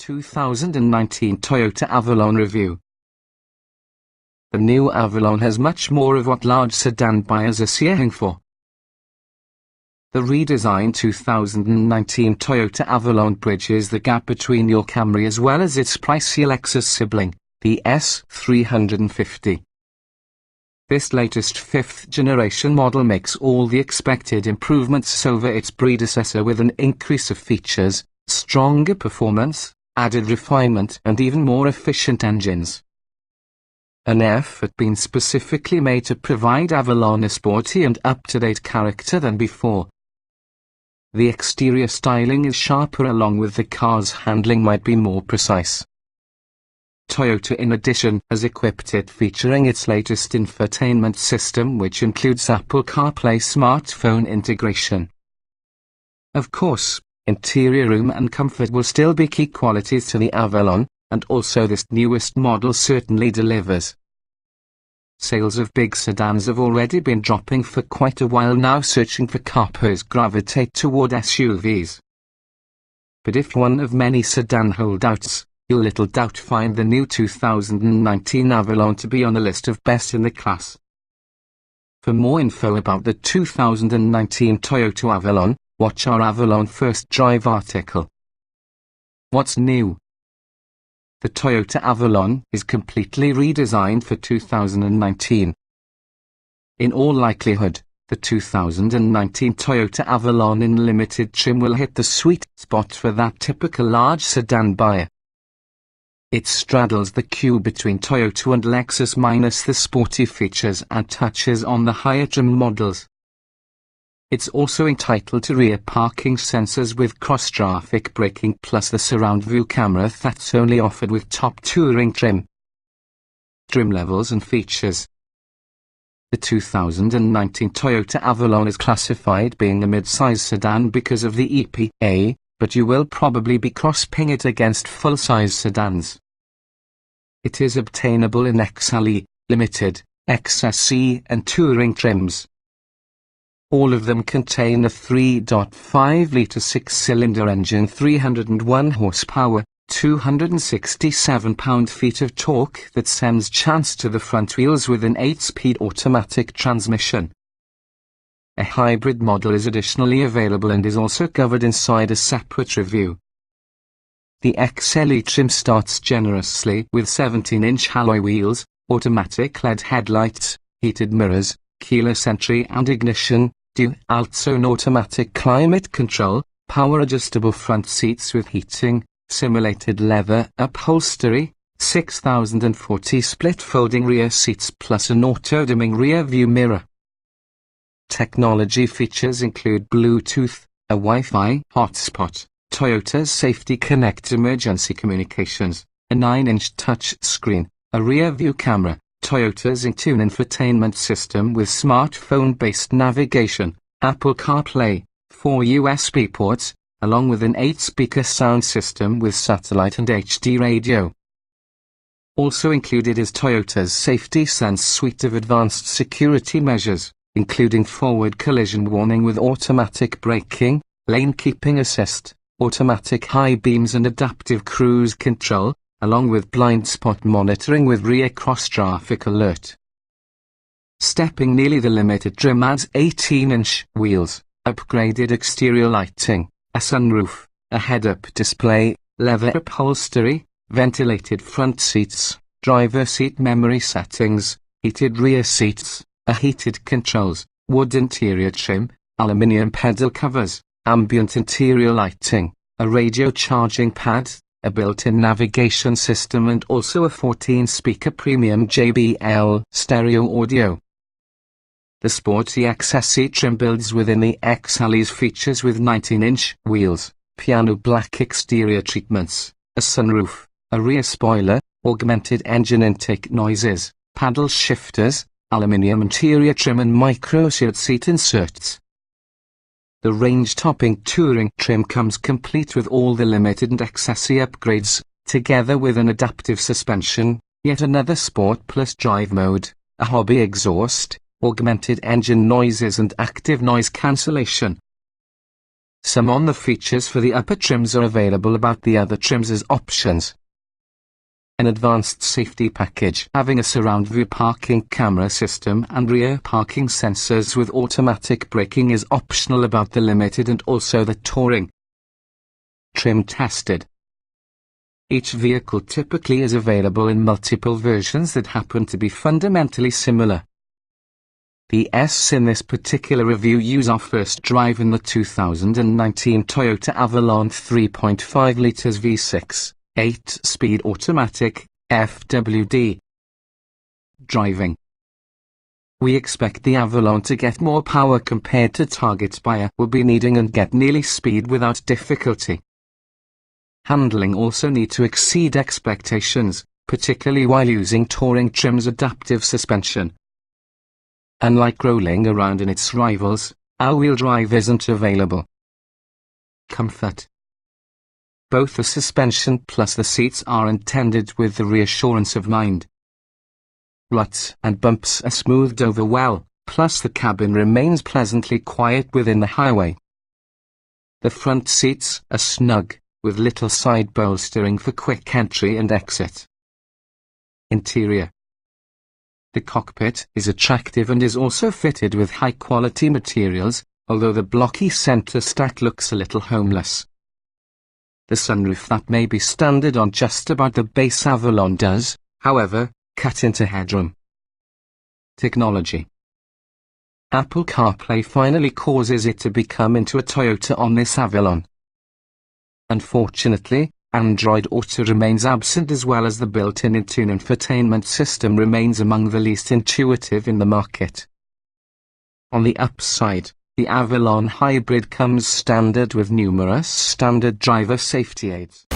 2019 Toyota Avalon review. The new Avalon has much more of what large sedan buyers are seeking for. The redesigned 2019 Toyota Avalon bridges the gap between your Camry as well as its pricey Lexus sibling, the S350. This latest 5th generation model makes all the expected improvements over its predecessor with an increase of features, stronger performance, added refinement and even more efficient engines. An effort been specifically made to provide Avalon a sporty and up-to-date character than before. The exterior styling is sharper along with the car's handling might be more precise. Toyota in addition has equipped it featuring its latest infotainment system which includes Apple CarPlay smartphone integration. Of course, interior room and comfort will still be key qualities to the Avalon, and also this newest model certainly delivers. Sales of big sedans have already been dropping for quite a while now, searching for couples gravitate toward SUVs. But if one of many sedan holdouts, you'll little doubt find the new 2019 Avalon to be on the list of best in the class. For more info about the 2019 Toyota Avalon, watch our Avalon First Drive article. What's new? The Toyota Avalon is completely redesigned for 2019. In all likelihood, the 2019 Toyota Avalon in limited trim will hit the sweet spot for that typical large sedan buyer. It straddles the queue between Toyota and Lexus minus the sporty features and touches on the higher trim models. It's also entitled to rear parking sensors with cross-traffic braking plus the surround view camera that's only offered with top touring trim. Trim levels and features. The 2019 Toyota Avalon is classified being a midsize sedan because of the EPA, but you will probably be cross-ping it against full-size sedans. It is obtainable in XLE, Limited, XSE and Touring trims. All of them contain a 3.5-litre 6-cylinder engine, 301 horsepower, 267 pound-feet of torque that sends chance to the front wheels with an 8-speed automatic transmission. A hybrid model is additionally available and is also covered inside a separate review. The XLE trim starts generously with 17-inch alloy wheels, automatic LED headlights, heated mirrors, keyless entry and ignition, dual-zone automatic climate control, power-adjustable front seats with heating, simulated leather upholstery, 6040 split-folding rear seats plus an auto-dimming rear-view mirror. Technology features include Bluetooth, a Wi-Fi hotspot, Toyota's Safety Connect emergency communications, a 9-inch touch screen, a rear-view camera, Toyota's in-tune infotainment system with smartphone-based navigation, Apple CarPlay, 4 USB ports, along with an 8-speaker sound system with satellite and HD radio. Also included is Toyota's Safety Sense suite of advanced security measures, including forward collision warning with automatic braking, lane keeping assist, automatic high beams and adaptive cruise control, along with blind spot monitoring with rear cross-traffic alert. Stepping nearly the limited trim adds 18-inch wheels, upgraded exterior lighting, a sunroof, a head-up display, leather upholstery, ventilated front seats, driver seat memory settings, heated rear seats, a heated controls, wood interior trim, aluminium pedal covers, ambient interior lighting, a radio charging pad, a built-in navigation system and also a 14-speaker premium JBL stereo audio. The sporty XSE trim builds within the XLE's features with 19-inch wheels, piano black exterior treatments, a sunroof, a rear spoiler, augmented engine intake noises, paddle shifters, aluminium interior trim and micro-seat seat inserts. The range-topping touring trim comes complete with all the limited and XSE upgrades, together with an adaptive suspension, yet another Sport Plus drive mode, a hobby exhaust, augmented engine noises and active noise cancellation. Some on the features for the upper trims are available about the other trims as options. An advanced safety package having a surround view parking camera system and rear parking sensors with automatic braking is optional about the Limited and also the Touring. Trim tested. Each vehicle typically is available in multiple versions that happen to be fundamentally similar. The S in this particular review use our first drive in the 2019 Toyota Avalon 3.5 litres V6. 8-speed automatic, FWD. Driving. We expect the Avalon to get more power compared to targets buyer will be needing and get nearly speed without difficulty. Handling also need to exceed expectations, particularly while using Touring trim's adaptive suspension. Unlike rolling around in its rivals, all-wheel drive isn't available. Comfort. Both the suspension plus the seats are intended with the reassurance of mind. Ruts and bumps are smoothed over well, plus the cabin remains pleasantly quiet within the highway. The front seats are snug, with little side bolstering for quick entry and exit. Interior. The cockpit is attractive and is also fitted with high-quality materials, although the blocky center stack looks a little homeless. The sunroof that may be standard on just about the base Avalon does, however, cut into headroom. Technology. Apple CarPlay finally causes it to become into a Toyota on this Avalon. Unfortunately, Android Auto remains absent as well as the built-in in-tune infotainment system remains among the least intuitive in the market. On the upside, the Avalon Hybrid comes standard with numerous standard driver safety aids.